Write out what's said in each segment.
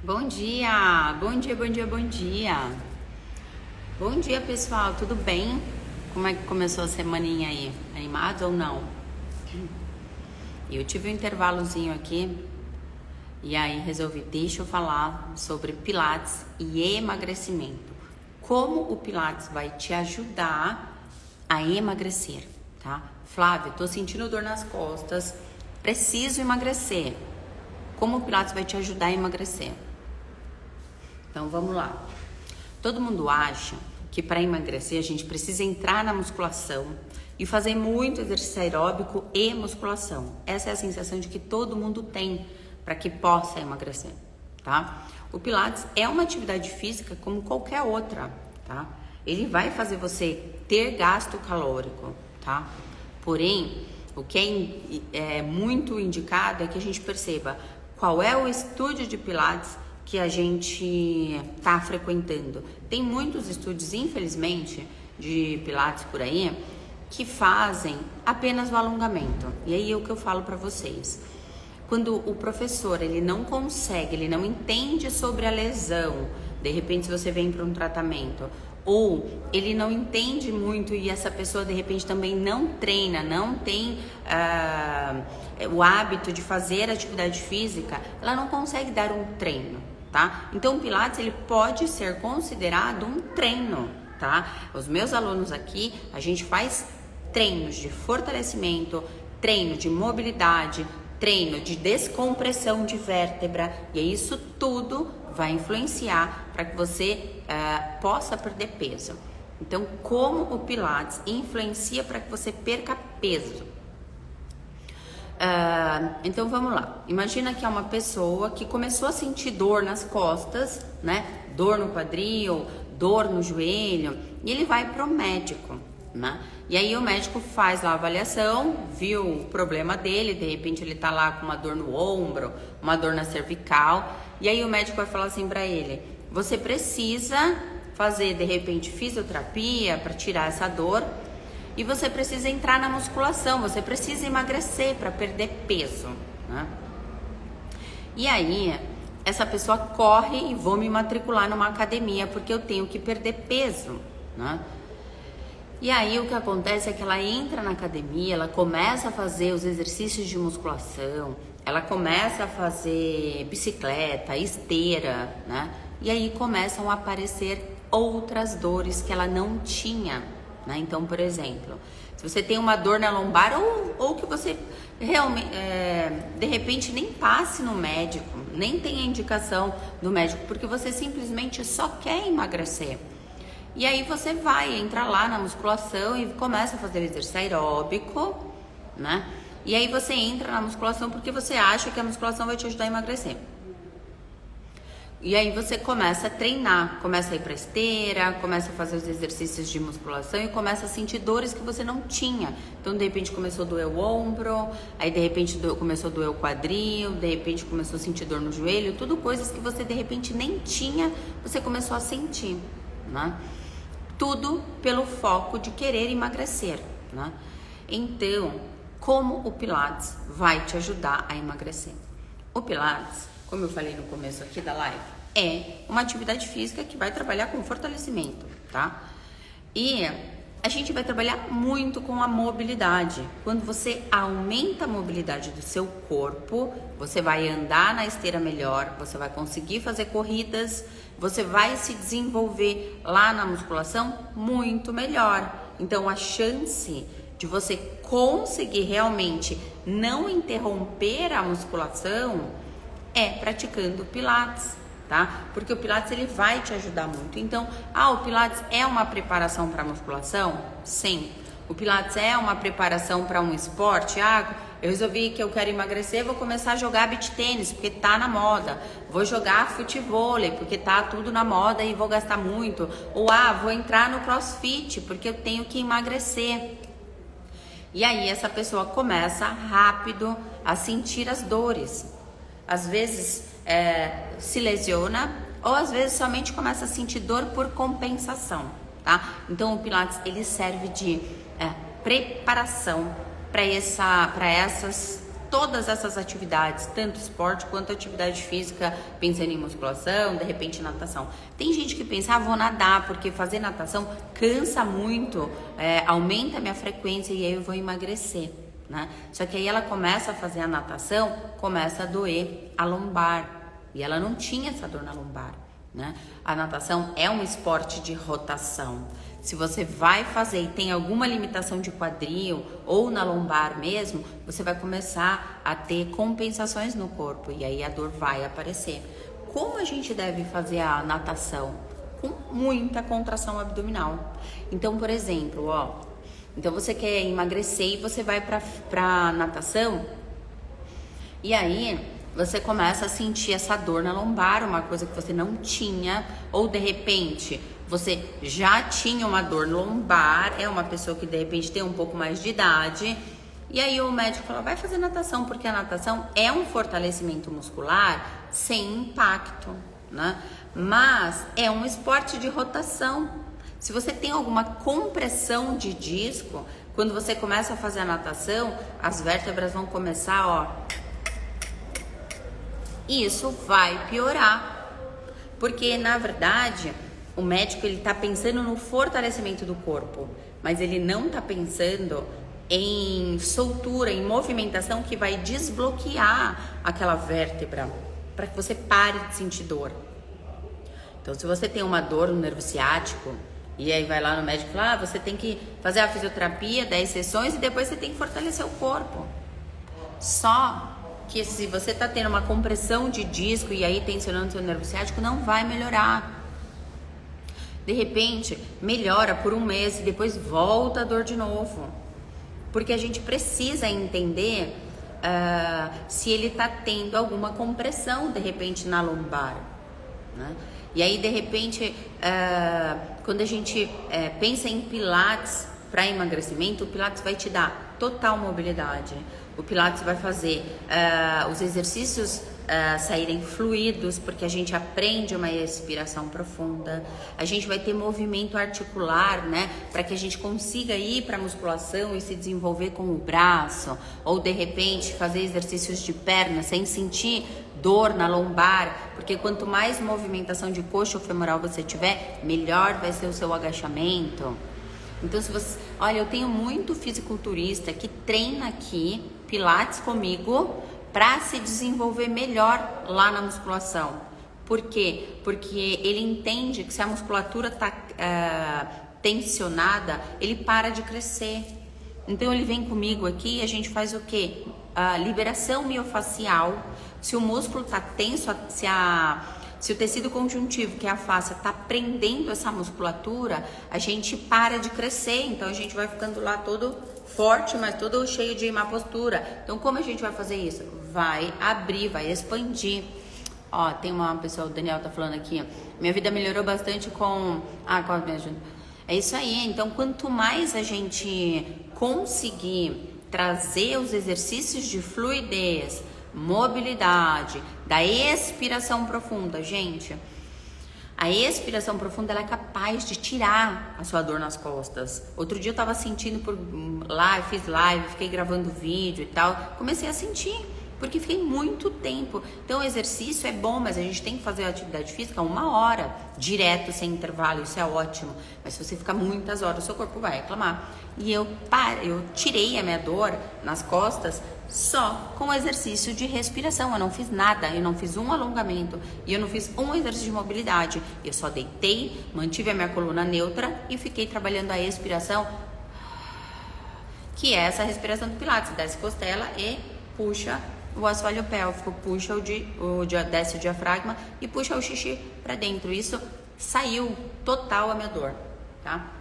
Bom dia, bom dia, bom dia, bom dia. Bom dia, pessoal, tudo bem? Como é que começou a semaninha aí? Animado ou não? Eu tive um intervalozinho aqui e aí resolvi, deixa eu falar sobre Pilates e emagrecimento. Como o Pilates vai te ajudar a emagrecer, tá? Flávia, tô sentindo dor nas costas, preciso emagrecer. Como o Pilates vai te ajudar a emagrecer? Então vamos lá. Todo mundo acha que para emagrecer a gente precisa entrar na musculação e fazer muito exercício aeróbico e musculação. Essa é a sensação de que todo mundo tem para que possa emagrecer, tá? O Pilates é uma atividade física como qualquer outra, tá? Ele vai fazer você ter gasto calórico, tá? Porém, o que é muito indicado é que a gente perceba qual é o estúdio de Pilates que a gente está frequentando. Tem muitos estúdios, infelizmente, de Pilates por aí, que fazem apenas o alongamento. E aí é o que eu falo para vocês. Quando o professor, ele não consegue, ele não entende sobre a lesão, de repente se você vem para um tratamento, ou ele não entende muito e essa pessoa de repente também não treina, não tem o hábito de fazer atividade física, ela não consegue dar um treino, tá? Então o Pilates ele pode ser considerado um treino, tá? Os meus alunos aqui, a gente faz treinos de fortalecimento, treino de mobilidade, treino de descompressão de vértebra, e isso tudo vai influenciar para que você possa perder peso. Então, como o Pilates influencia para que você perca peso? Então, vamos lá. Imagina que é uma pessoa que começou a sentir dor nas costas, né? Dor no quadril, dor no joelho, e ele vai para o médico, né? E aí o médico faz lá a avaliação, viu o problema dele, de repente ele tá lá com uma dor no ombro, uma dor na cervical, e aí o médico vai falar assim para ele: você precisa fazer de repente fisioterapia para tirar essa dor e você precisa entrar na musculação, você precisa emagrecer para perder peso, né? E aí essa pessoa corre e vou me matricular numa academia porque eu tenho que perder peso, né? E aí o que acontece é que ela entra na academia, ela começa a fazer os exercícios de musculação, ela começa a fazer bicicleta, esteira, né? E aí começam a aparecer outras dores que ela não tinha, né? Então, por exemplo, se você tem uma dor na lombar ou que você realmente, de repente, nem passe no médico, nem tenha indicação do médico, porque você simplesmente só quer emagrecer. E aí você vai entrar lá na musculação e começa a fazer exercício aeróbico, né? E aí você entra na musculação porque você acha que a musculação vai te ajudar a emagrecer. E aí você começa a treinar, começa a ir pra esteira, começa a fazer os exercícios de musculação e começa a sentir dores que você não tinha. Então, de repente, começou a doer o ombro, aí de repente começou a doer o quadril, de repente começou a sentir dor no joelho, tudo coisas que você de repente nem tinha, você começou a sentir, né? Tudo pelo foco de querer emagrecer, né? Então, como o Pilates vai te ajudar a emagrecer? O Pilates, como eu falei no começo aqui da live, é uma atividade física que vai trabalhar com fortalecimento, tá? E a gente vai trabalhar muito com a mobilidade. Quando você aumenta a mobilidade do seu corpo, você vai andar na esteira melhor, você vai conseguir fazer corridas, você vai se desenvolver lá na musculação muito melhor. Então, a chance de você conseguir realmente não interromper a musculação é praticando Pilates, tá? Porque o Pilates ele vai te ajudar muito. Então, o Pilates é uma preparação para musculação? Sim. O Pilates é uma preparação para um esporte? Eu resolvi que eu quero emagrecer, vou começar a jogar beach tênis, porque tá na moda. Vou jogar futevôlei, porque tá tudo na moda e vou gastar muito. Ou, vou entrar no crossfit, porque eu tenho que emagrecer. E aí essa pessoa começa rápido a sentir as dores. Às vezes se lesiona, ou às vezes somente começa a sentir dor por compensação, tá? Então o Pilates ele serve de preparação para todas essas atividades, tanto esporte quanto atividade física, pensando em musculação, de repente natação. Tem gente que pensa, vou nadar, porque fazer natação cansa muito, aumenta a minha frequência e aí eu vou emagrecer, né? Só que aí ela começa a fazer a natação, começa a doer a lombar, e ela não tinha essa dor na lombar, né? A natação é um esporte de rotação. Se você vai fazer e tem alguma limitação de quadril ou na lombar mesmo, você vai começar a ter compensações no corpo e aí a dor vai aparecer. Como a gente deve fazer a natação? Com muita contração abdominal. Então, por exemplo, então você quer emagrecer e você vai pra natação e aí você começa a sentir essa dor na lombar, uma coisa que você não tinha, ou de repente você já tinha uma dor lombar, é uma pessoa que de repente tem um pouco mais de idade, e aí o médico fala, vai fazer natação, porque a natação é um fortalecimento muscular sem impacto, né? Mas é um esporte de rotação. Se você tem alguma compressão de disco, quando você começa a fazer a natação, as vértebras vão começar, e isso vai piorar, porque na verdade o médico ele tá pensando no fortalecimento do corpo, mas ele não tá pensando em soltura, em movimentação que vai desbloquear aquela vértebra para que você pare de sentir dor. Então, se você tem uma dor no nervo ciático e aí vai lá no médico e fala, você tem que fazer a fisioterapia, 10 sessões e depois você tem que fortalecer o corpo. Só que se você tá tendo uma compressão de disco e aí tensionando seu nervo ciático, não vai melhorar. De repente, melhora por um mês e depois volta a dor de novo. Porque a gente precisa entender se ele está tendo alguma compressão, de repente, na lombar, né? E aí, de repente, quando a gente pensa em Pilates para emagrecimento, o Pilates vai te dar total mobilidade. O Pilates vai fazer os exercícios saírem fluidos, porque a gente aprende uma respiração profunda, a gente vai ter movimento articular, né, para que a gente consiga ir para a musculação e se desenvolver com o braço, ou de repente fazer exercícios de perna sem sentir dor na lombar, porque quanto mais movimentação de coxa ou femoral você tiver, melhor vai ser o seu agachamento. Então, se você, olha, eu tenho muito fisiculturista que treina aqui Pilates comigo para se desenvolver melhor lá na musculação. Por quê? Porque ele entende que se a musculatura está tensionada, ele para de crescer. Então ele vem comigo aqui e a gente faz o quê? Liberação miofacial. Se o músculo está tenso, se o tecido conjuntivo, que é a face, está prendendo essa musculatura, a gente para de crescer. Então a gente vai ficando lá todo forte, mas todo cheio de má postura. Então como a gente vai fazer isso? Vai abrir, vai expandir. Ó, tem uma pessoa, o Daniel tá falando aqui, minha vida melhorou bastante com a minha ajuda. É isso aí. Então quanto mais a gente conseguir trazer os exercícios de fluidez, mobilidade, da expiração profunda, gente, a expiração profunda ela é capaz de tirar a sua dor nas costas. Outro dia eu tava sentindo por live, fiz live, fiquei gravando vídeo e tal, comecei a sentir, porque fiquei muito tempo. Então o exercício é bom, mas a gente tem que fazer a atividade física 1 hora, direto, sem intervalo, isso é ótimo. Mas se você ficar muitas horas, o seu corpo vai reclamar. E eu tirei a minha dor nas costas só com exercício de respiração. Eu não fiz nada, eu não fiz um alongamento e eu não fiz um exercício de mobilidade. Eu só deitei, mantive a minha coluna neutra e fiquei trabalhando a expiração, que é essa respiração do Pilates. Desce costela e puxa o assoalho pélvico, puxa desce o diafragma e puxa o xixi para dentro. Isso saiu total a minha dor, tá?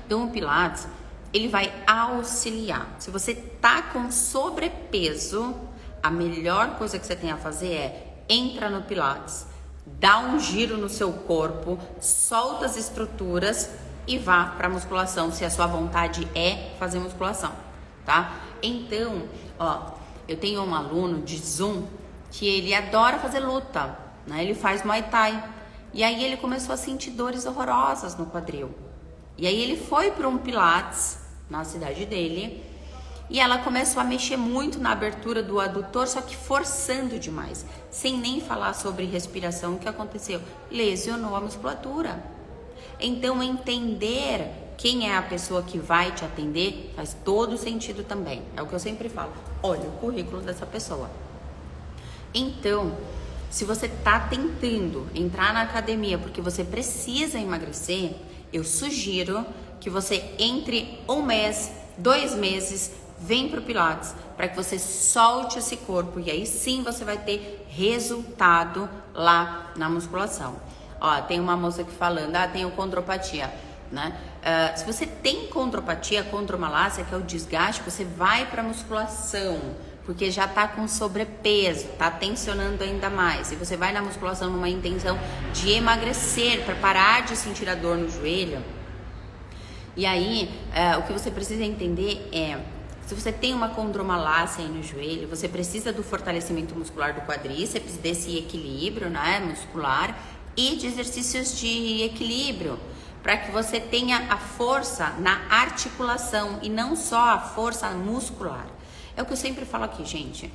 Então o Pilates, ele vai auxiliar. Se você tá com sobrepeso, a melhor coisa que você tem a fazer é entra no Pilates, dá um giro no seu corpo, solta as estruturas e vá para musculação, se a sua vontade é fazer musculação, tá? Então, ó, eu tenho um aluno de Zoom que ele adora fazer luta, né? Ele faz Muay Thai. E aí ele começou a sentir dores horrorosas no quadril. E aí ele foi para um Pilates na cidade dele E ela começou a mexer muito na abertura do adutor, só que forçando demais, sem nem falar sobre respiração. O que aconteceu? Lesionou a musculatura. Então, entender quem é a pessoa que vai te atender faz todo sentido também. É o que eu sempre falo. Olha o currículo dessa pessoa. Então, se você está tentando entrar na academia porque você precisa emagrecer, eu sugiro que você entre 1 mês, 2 meses, vem para o Pilates, para que você solte esse corpo e aí sim você vai ter resultado lá na musculação. Ó, tem uma moça aqui falando, tenho condropatia, né? Se você tem condropatia, condromalácia, que é o desgaste, você vai para musculação, porque já tá com sobrepeso, tá tensionando ainda mais. E você vai na musculação numa intenção de emagrecer, para parar de sentir a dor no joelho. E aí, o que você precisa entender é, se você tem uma condromalácia aí no joelho, você precisa do fortalecimento muscular do quadríceps, desse equilíbrio, né, muscular, e de exercícios de equilíbrio, para que você tenha a força na articulação e não só a força muscular. É o que eu sempre falo aqui, gente.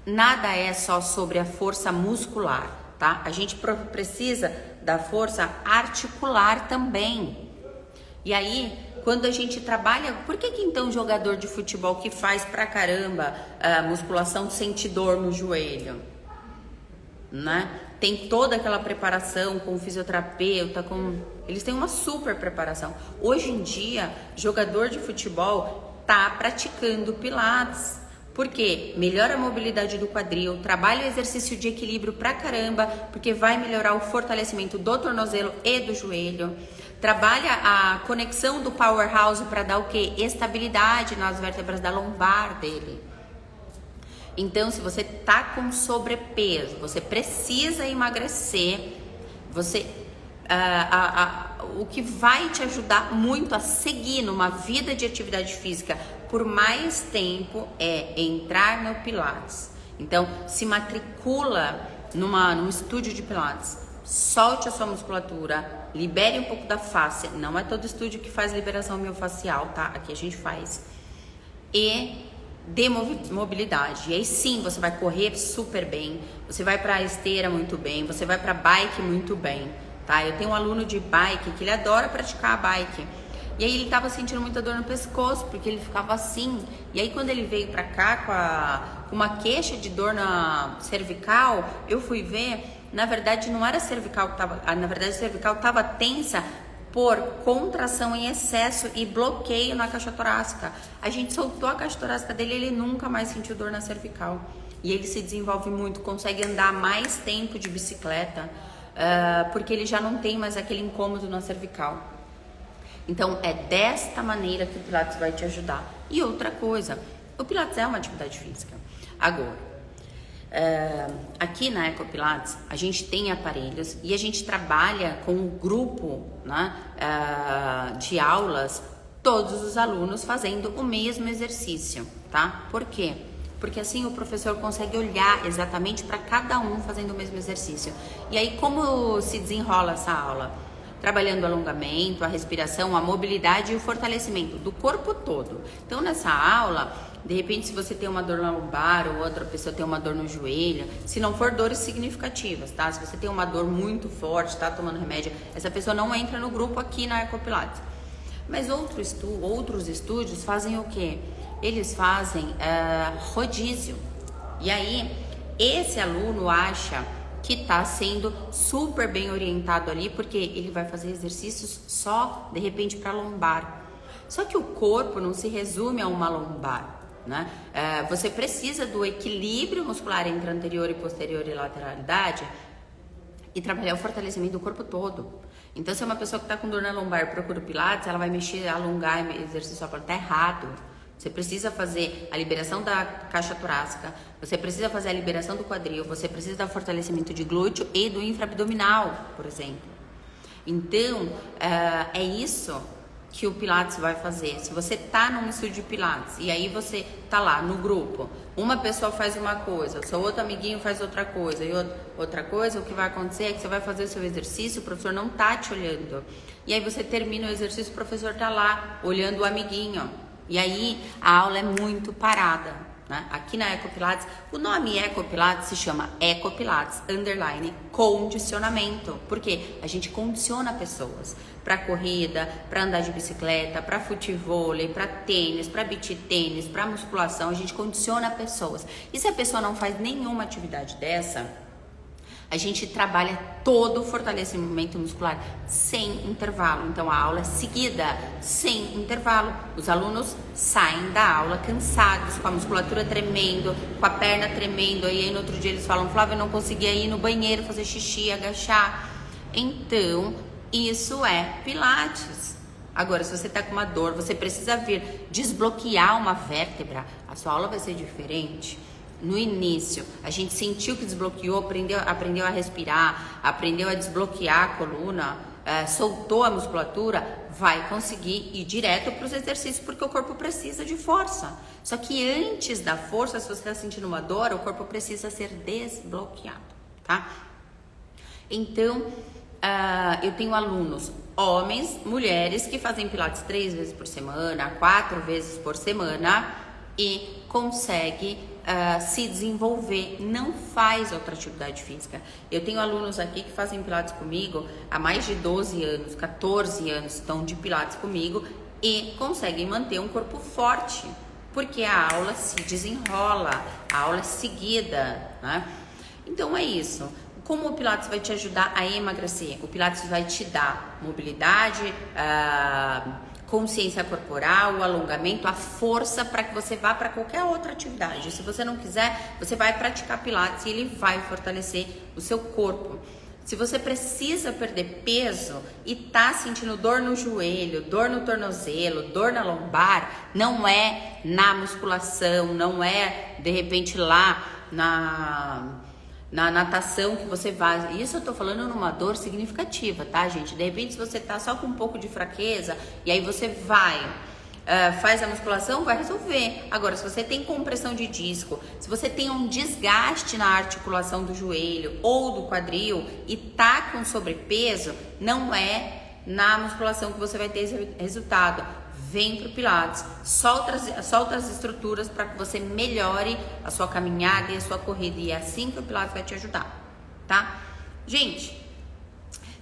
Nada é só sobre a força muscular, tá? A gente precisa da força articular também. E aí, quando a gente trabalha... Por que então jogador de futebol que faz pra caramba musculação sente dor no joelho? Né? Tem toda aquela preparação com o fisioterapeuta, eles têm uma super preparação. Hoje em dia, jogador de futebol tá praticando pilates. Por quê? Melhora a mobilidade do quadril, trabalha o exercício de equilíbrio pra caramba, porque vai melhorar o fortalecimento do tornozelo e do joelho. Trabalha a conexão do powerhouse para dar o quê? Estabilidade nas vértebras da lombar dele. Então, se você tá com sobrepeso, você precisa emagrecer, o que vai te ajudar muito a seguir numa vida de atividade física por mais tempo é entrar no Pilates. Então, se matricula num estúdio de Pilates, solte a sua musculatura, libere um pouco da face. Não é todo estúdio que faz liberação miofascial, tá? Aqui a gente faz. E dê mobilidade. E aí sim, você vai correr super bem, você vai pra esteira muito bem, você vai pra bike muito bem, tá? Eu tenho um aluno de bike que ele adora praticar a bike. E aí ele tava sentindo muita dor no pescoço, porque ele ficava assim. E aí quando ele veio pra cá com uma queixa de dor na cervical, eu fui ver, na verdade não era cervical que tava, na verdade a cervical tava tensa por contração em excesso e bloqueio na caixa torácica. A gente soltou a caixa torácica dele, ele nunca mais sentiu dor na cervical. E ele se desenvolve muito, consegue andar mais tempo de bicicleta, porque ele já não tem mais aquele incômodo na cervical. Então, é desta maneira que o Pilates vai te ajudar. E outra coisa, o Pilates é uma atividade física. Agora, aqui na Eco Pilates, a gente tem aparelhos e a gente trabalha com um grupo, né, de aulas, todos os alunos fazendo o mesmo exercício, tá? Por quê? Porque assim o professor consegue olhar exatamente para cada um fazendo o mesmo exercício. E aí, como se desenrola essa aula? Trabalhando o alongamento, a respiração, a mobilidade e o fortalecimento do corpo todo. Então, nessa aula, de repente, se você tem uma dor na lombar ou outra pessoa tem uma dor no joelho, se não for dores significativas, tá? Se você tem uma dor muito forte, tá tomando remédio, essa pessoa não entra no grupo aqui na Eco Pilates. Mas outros estúdios fazem o quê? Eles fazem rodízio. E aí, esse aluno acha que está sendo super bem orientado ali, porque ele vai fazer exercícios só, de repente, para lombar. Só que o corpo não se resume a uma lombar, né? Você precisa do equilíbrio muscular entre anterior e posterior e lateralidade e trabalhar o fortalecimento do corpo todo. Então, se é uma pessoa que está com dor na lombar e procura o Pilates, ela vai mexer, alongar, exercício só para tá errado. Você precisa fazer a liberação da caixa torácica, você precisa fazer a liberação do quadril, você precisa do fortalecimento de glúteo e do infraabdominal, por exemplo. Então, é isso que o Pilates vai fazer. Se você tá num estúdio de Pilates e aí você tá lá no grupo, uma pessoa faz uma coisa, seu outro amiguinho faz outra coisa e outra coisa, o que vai acontecer é que você vai fazer o seu exercício, o professor não tá te olhando. E aí você termina o exercício, o professor tá lá olhando o amiguinho. E aí a aula é muito parada, né? Aqui na Ecopilates, o nome Ecopilates se chama Ecopilates _ condicionamento, porque a gente condiciona pessoas para corrida, para andar de bicicleta, para futevôlei, para tênis, para beach tênis, para musculação, a gente condiciona pessoas. E se a pessoa não faz nenhuma atividade dessa, a gente trabalha todo o fortalecimento muscular sem intervalo. Então a aula é seguida sem intervalo. Os alunos saem da aula cansados, com a musculatura tremendo, com a perna tremendo. E aí no outro dia eles falam: Flávia, eu não conseguia ir no banheiro fazer xixi, agachar. Então isso é Pilates. Agora, se você tá com uma dor, você precisa vir desbloquear uma vértebra, a sua aula vai ser diferente. No início, a gente sentiu que desbloqueou, aprendeu a respirar, aprendeu a desbloquear a coluna, soltou a musculatura, vai conseguir ir direto para os exercícios, porque o corpo precisa de força. Só que antes da força, se você está sentindo uma dor, o corpo precisa ser desbloqueado, tá? Então, eu tenho alunos, homens, mulheres, que fazem Pilates 3 vezes por semana, 4 vezes por semana e consegue se desenvolver, não faz outra atividade física. Eu tenho alunos aqui que fazem Pilates comigo há mais de 12 anos, 14 anos estão de Pilates comigo e conseguem manter um corpo forte, porque a aula se desenrola, a aula é seguida, né? Então é isso. Como o Pilates vai te ajudar a emagrecer? O Pilates vai te dar mobilidade, consciência corporal, o alongamento, a força para que você vá para qualquer outra atividade. Se você não quiser, você vai praticar Pilates e ele vai fortalecer o seu corpo. Se você precisa perder peso e tá sentindo dor no joelho, dor no tornozelo, dor na lombar, não é na musculação, não é de repente lá na natação que você vai. Isso eu tô falando numa dor significativa, tá, gente? De repente, se você tá só com um pouco de fraqueza e aí você vai, faz a musculação, vai resolver. Agora, se você tem compressão de disco, se você tem um desgaste na articulação do joelho ou do quadril e tá com sobrepeso, não é na musculação que você vai ter esse resultado. Vem pro Pilates, solta as estruturas para que você melhore a sua caminhada e a sua corrida. E é assim que o Pilates vai te ajudar, tá? Gente,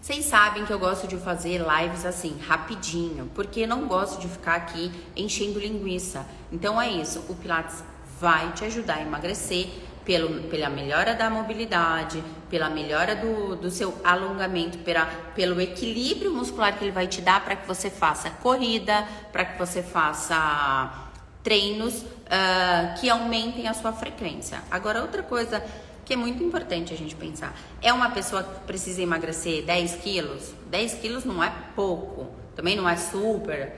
vocês sabem que eu gosto de fazer lives assim, rapidinho, porque eu não gosto de ficar aqui enchendo linguiça. Então é isso, o Pilates vai te ajudar a emagrecer pela melhora da mobilidade, pela melhora do seu alongamento, pelo equilíbrio muscular que ele vai te dar para que você faça corrida, para que você faça treinos que aumentem a sua frequência. Agora, outra coisa que é muito importante a gente pensar, é uma pessoa que precisa emagrecer 10 quilos? 10 quilos não é pouco, também não é super,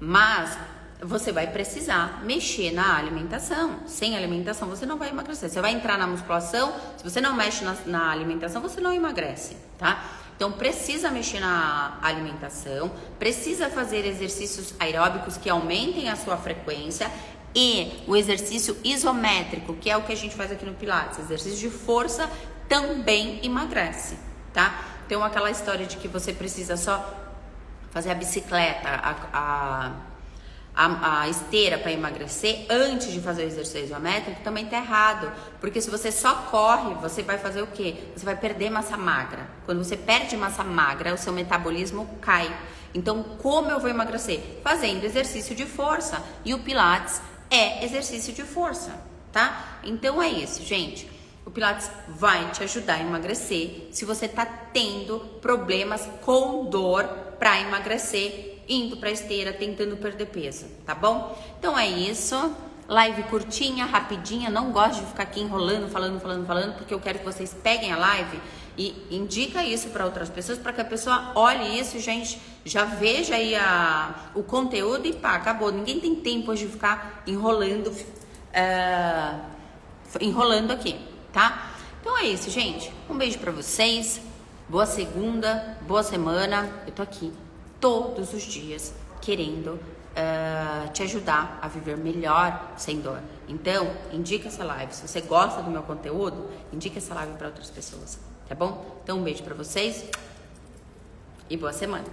mas você vai precisar mexer na alimentação. Sem alimentação você não vai emagrecer. Você vai entrar na musculação, se você não mexe na alimentação, você não emagrece, tá? Então precisa mexer na alimentação, precisa fazer exercícios aeróbicos que aumentem a sua frequência e o exercício isométrico, que é o que a gente faz aqui no Pilates, exercício de força, também emagrece, tá? Então aquela história de que você precisa só fazer a bicicleta, a esteira para emagrecer antes de fazer o exercício isométrico também tá errado, porque se você só corre, você vai fazer o quê? Você vai perder massa magra. Quando você perde massa magra, o seu metabolismo cai. Então, como eu vou emagrecer? Fazendo exercício de força, e o Pilates é exercício de força, tá? Então é isso, gente. O Pilates vai te ajudar a emagrecer se você tá tendo problemas com dor para emagrecer, indo pra esteira, tentando perder peso, tá bom? Então é isso, live curtinha, rapidinha, não gosto de ficar aqui enrolando, falando, porque eu quero que vocês peguem a live e indica isso para outras pessoas, para que a pessoa olhe isso, gente, já veja aí o conteúdo e pá, acabou. Ninguém tem tempo hoje de ficar enrolando aqui, tá? Então é isso, gente, um beijo pra vocês, boa segunda, boa semana, eu tô aqui todos os dias querendo te ajudar a viver melhor sem dor. Então, indica essa live. Se você gosta do meu conteúdo, indica essa live para outras pessoas, tá bom? Então, um beijo para vocês e boa semana.